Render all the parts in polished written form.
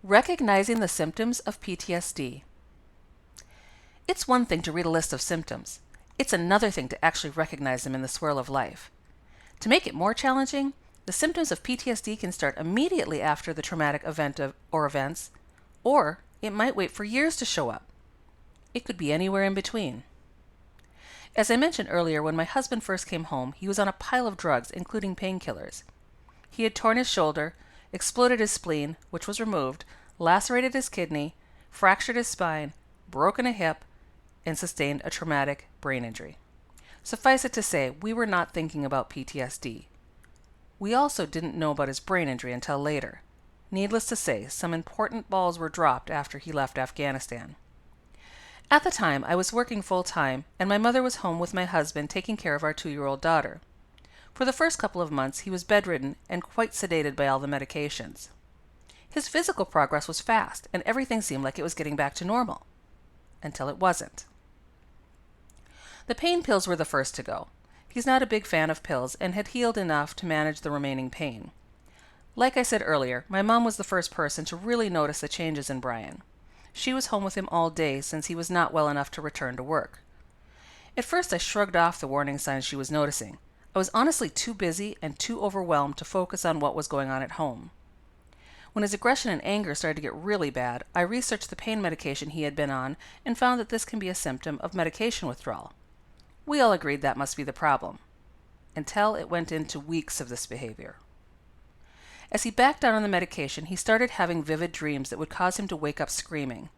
Recognizing the symptoms of PTSD. It's one thing to read a list of symptoms. It's another thing to actually recognize them in the swirl of life. To make it more challenging, the symptoms of PTSD can start immediately after the traumatic event or events, or it might wait for years to show up. It could be anywhere in between. As I mentioned earlier, when my husband first came home, he was on a pile of drugs, including painkillers. He had torn his shoulder, exploded his spleen, which was removed, lacerated his kidney, fractured his spine, broken a hip, and sustained a traumatic brain injury. Suffice it to say, we were not thinking about PTSD. We also didn't know about his brain injury until later. Needless to say, some important balls were dropped after he left Afghanistan. At the time, I was working full-time, and my mother was home with my husband taking care of our 2-year-old daughter. For the first couple of months, he was bedridden and quite sedated by all the medications. His physical progress was fast, and everything seemed like it was getting back to normal. Until it wasn't. The pain pills were the first to go. He's not a big fan of pills and had healed enough to manage the remaining pain. Like I said earlier, my mom was the first person to really notice the changes in Brian. She was home with him all day since he was not well enough to return to work. At first I shrugged off the warning signs she was noticing. I was honestly too busy and too overwhelmed to focus on what was going on at home. When his aggression and anger started to get really bad, I researched the pain medication he had been on and found that this can be a symptom of medication withdrawal. We all agreed that must be the problem, until it went into weeks of this behavior. As he backed down on the medication, he started having vivid dreams that would cause him to wake up screaming.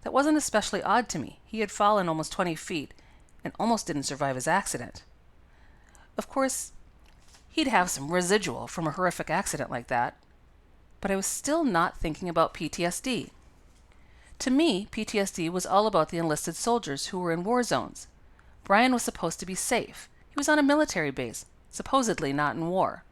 That wasn't especially odd to me. He had fallen almost 20 feet and almost didn't survive his accident. Of course, he'd have some residual from a horrific accident like that, but I was still not thinking about PTSD. To me, PTSD was all about the enlisted soldiers who were in war zones. Brian was supposed to be safe. He was on a military base, supposedly not in war.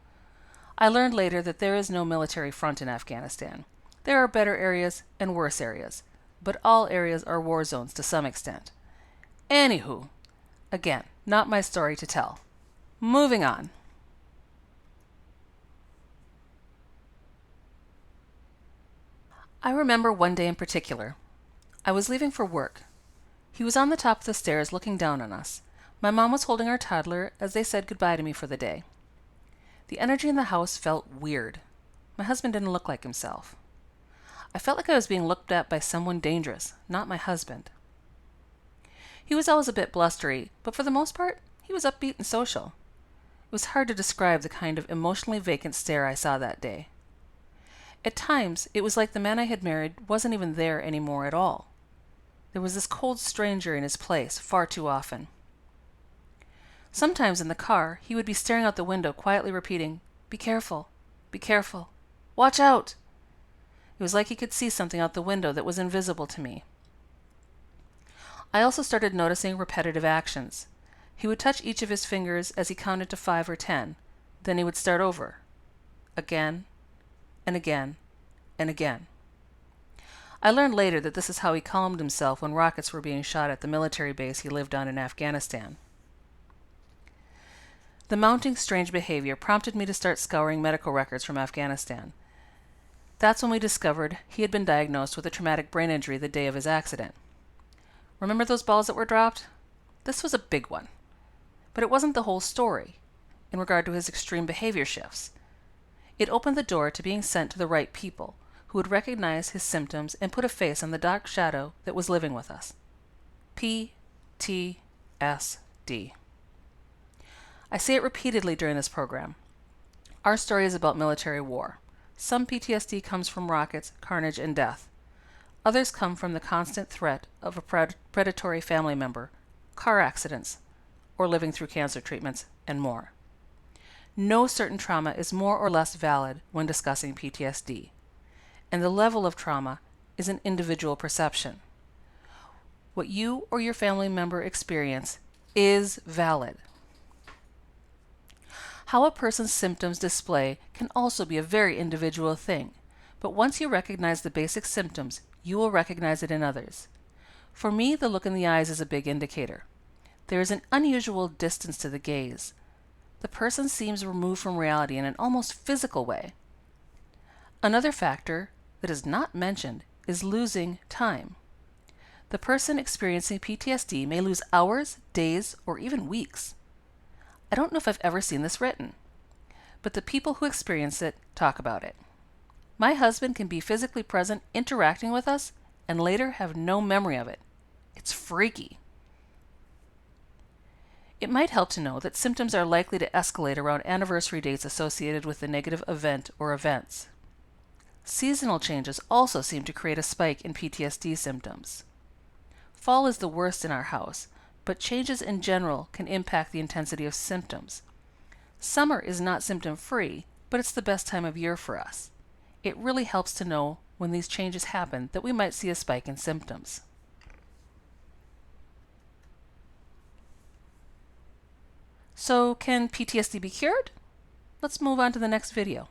I learned later that there is no military front in Afghanistan. There are better areas and worse areas, but all areas are war zones to some extent. Anywho, again, not my story to tell. Moving on. I remember one day in particular. I was leaving for work. He was on the top of the stairs looking down on us. My mom was holding our toddler as they said goodbye to me for the day. The energy in the house felt weird. My husband didn't look like himself. I felt like I was being looked at by someone dangerous, not my husband. He was always a bit blustery, but for the most part, he was upbeat and social. It was hard to describe the kind of emotionally vacant stare I saw that day. At times, it was like the man I had married wasn't even there anymore at all. There was this cold stranger in his place far too often. Sometimes in the car, he would be staring out the window, quietly repeating, "Be careful, be careful, watch out!" It was like he could see something out the window that was invisible to me. I also started noticing repetitive actions. He would touch each of his fingers as he counted to 5 or 10. Then he would start over. Again, and again, and again. I learned later that this is how he calmed himself when rockets were being shot at the military base he lived on in Afghanistan. The mounting strange behavior prompted me to start scouring medical records from Afghanistan. That's when we discovered he had been diagnosed with a traumatic brain injury the day of his accident. Remember those balls that were dropped? This was a big one. But it wasn't the whole story in regard to his extreme behavior shifts. It opened the door to being sent to the right people, who would recognize his symptoms and put a face on the dark shadow that was living with us. PTSD. I say it repeatedly during this program. Our story is about military war. Some PTSD comes from rockets, carnage, and death. Others come from the constant threat of a predatory family member, car accidents, or living through cancer treatments, and more. No certain trauma is more or less valid when discussing PTSD, and the level of trauma is an individual perception. What you or your family member experience is valid. How a person's symptoms display can also be a very individual thing, but once you recognize the basic symptoms, you will recognize it in others. For me, the look in the eyes is a big indicator. There is an unusual distance to the gaze. The person seems removed from reality in an almost physical way. Another factor that is not mentioned is losing time. The person experiencing PTSD may lose hours, days, or even weeks. I don't know if I've ever seen this written, but the people who experience it talk about it. My husband can be physically present interacting with us and later have no memory of it. It's freaky. It might help to know that symptoms are likely to escalate around anniversary dates associated with the negative event or events. Seasonal changes also seem to create a spike in PTSD symptoms. Fall is the worst in our house, but changes in general can impact the intensity of symptoms. Summer is not symptom-free, but it's the best time of year for us. It really helps to know when these changes happen that we might see a spike in symptoms. So, can PTSD be cured? Let's move on to the next video.